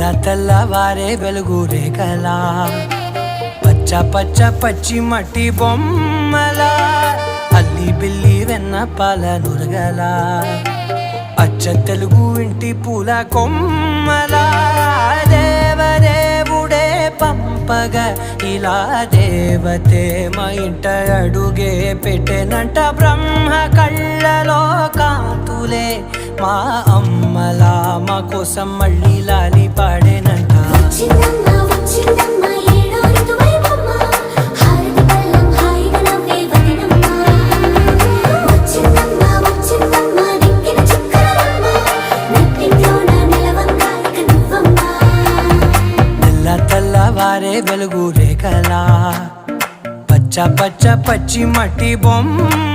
తెల్ల తెల్లవారే వెలుగు రేఖలా పచ్చ పచ్చ పచ్చి మట్టి బొమ్మల అల్లి బిల్లి వెన్న పాల నురగల అచ్చ తెలుగు ఇంటి పూల కొమ్మల దేవదేవుడే పంపగా ఇలా దేవతే మా ఇంట అడుగే పెట్టెనంట బ్రహ్మ కళ్ళలో కాంతులే మా అమ్మలా మా కోసం మళ్ళీ లాలి పాడేనంట తెల్లవారే వెలుగు రేఖలా పచ్చ పచ్చ పచ్చి మట్టి బొమ్మ